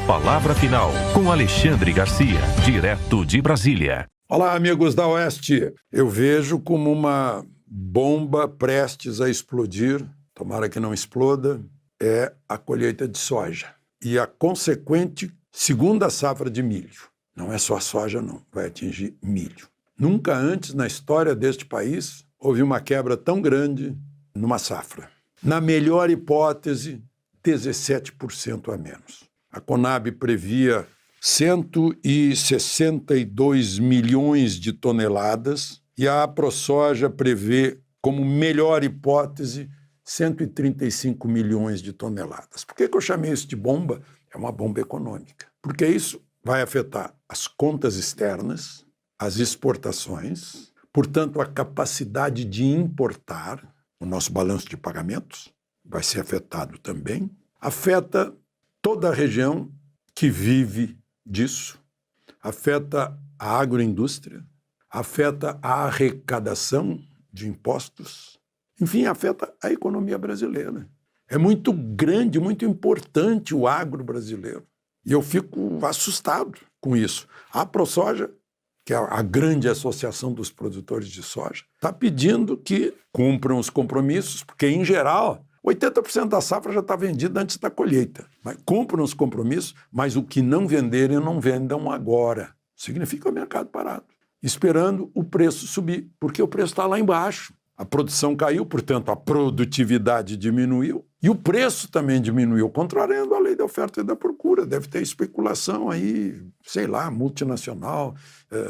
Palavra Final, com Alexandre Garcia, direto de Brasília. Olá, amigos da Oeste. Eu vejo como uma bomba prestes a explodir, tomara que não exploda, é a colheita de soja e a consequente segunda safra de milho. Não é só a soja, não, vai atingir milho. Nunca antes na história deste país houve uma quebra tão grande numa safra. Na melhor hipótese, 17% a menos. A Conab previa 162 milhões de toneladas e a AproSoja prevê, como melhor hipótese, 135 milhões de toneladas. Por que eu chamei isso de bomba? É uma bomba econômica. Porque isso vai afetar as contas externas, as exportações, portanto, a capacidade de importar, o nosso balanço de pagamentos vai ser afetado também. Afeta toda a região que vive disso, afeta a agroindústria, afeta a arrecadação de impostos, enfim, afeta a economia brasileira. É muito grande, muito importante o agro brasileiro. E eu fico assustado com isso. A AproSoja, que é a grande associação dos produtores de soja, está pedindo que cumpram os compromissos, porque, em geral, 80% da safra já está vendida antes da colheita. Mas cumpram os compromissos, mas o que não venderem, não vendam agora. Significa o mercado parado, esperando o preço subir, porque o preço está lá embaixo. A produção caiu, portanto, a produtividade diminuiu e o preço também diminuiu, contrariando a lei da oferta e da procura. Deve ter especulação aí, sei lá, multinacional,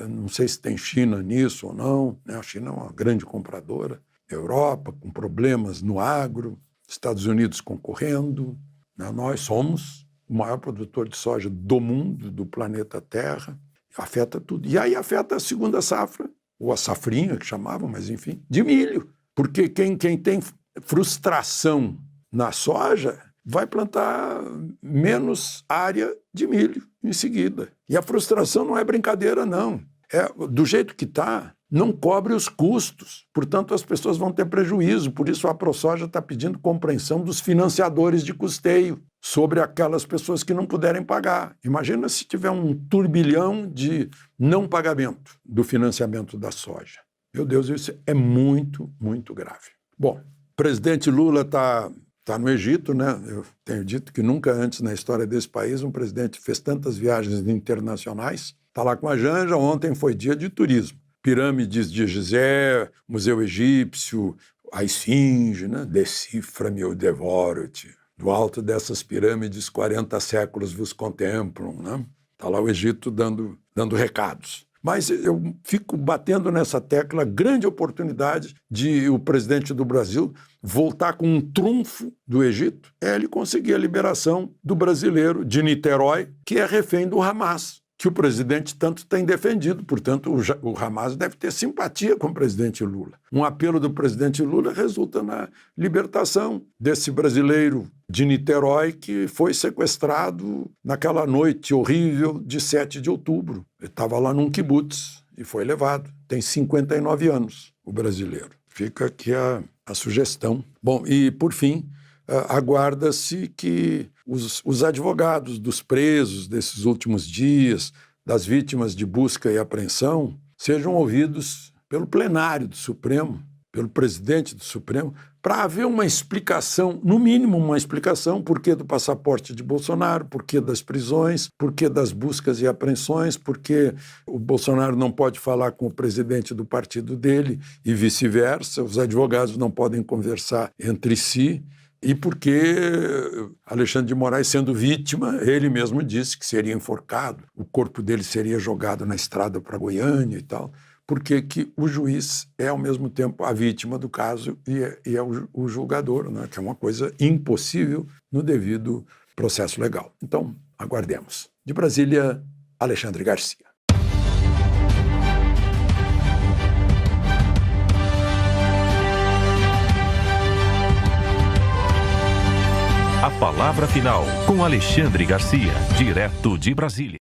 não sei se tem China nisso ou não, né? A China é uma grande compradora, Europa com problemas no agro, Estados Unidos concorrendo, né? Nós somos o maior produtor de soja do mundo, do planeta Terra, afeta tudo. E aí afeta a segunda safra, ou a safrinha, que chamavam, mas enfim, de milho. Porque quem tem frustração na soja vai plantar menos área de milho em seguida. E a frustração não é brincadeira, não. É, do jeito que está, não cobre os custos. Portanto, as pessoas vão ter prejuízo. Por isso, a AproSoja está pedindo compreensão dos financiadores de custeio sobre aquelas pessoas que não puderem pagar. Imagina se tiver um turbilhão de não pagamento do financiamento da soja. Meu Deus, isso é muito, muito grave. Bom, o presidente Lula está no Egito, né? Eu tenho dito que nunca antes na história desse país um presidente fez tantas viagens internacionais. Está lá com a Janja, ontem foi dia de turismo. Pirâmides de Gizé, Museu Egípcio, a Esfinge, né? Decifra-me, eu devoro-te. Do alto dessas pirâmides, 40 séculos vos contemplam, né? Está lá o Egito dando recados. Mas eu fico batendo nessa tecla, grande oportunidade de o presidente do Brasil voltar com um trunfo do Egito, é ele conseguir a liberação do brasileiro de Niterói, que é refém do Hamas, que o presidente tanto tem defendido. Portanto, o Hamas deve ter simpatia com o presidente Lula. Um apelo do presidente Lula resulta na libertação desse brasileiro de Niterói que foi sequestrado naquela noite horrível de 7 de outubro. Ele estava lá num quibutz e foi levado. Tem 59 anos, o brasileiro. Fica aqui a sugestão. Bom, e por fim, aguarda-se que os advogados dos presos desses últimos dias, das vítimas de busca e apreensão, sejam ouvidos pelo plenário do Supremo, pelo presidente do Supremo, para haver uma explicação, no mínimo uma explicação, por que do passaporte de Bolsonaro, por que das prisões, por que das buscas e apreensões, por que o Bolsonaro não pode falar com o presidente do partido dele e vice-versa, os advogados não podem conversar entre si. E porque Alexandre de Moraes, sendo vítima, ele mesmo disse que seria enforcado, o corpo dele seria jogado na estrada para Goiânia e tal, porque que o juiz é, ao mesmo tempo, a vítima do caso e é o julgador, né? Que é uma coisa impossível no devido processo legal. Então, aguardemos. De Brasília, Alexandre Garcia. A Palavra Final, com Alexandre Garcia, direto de Brasília.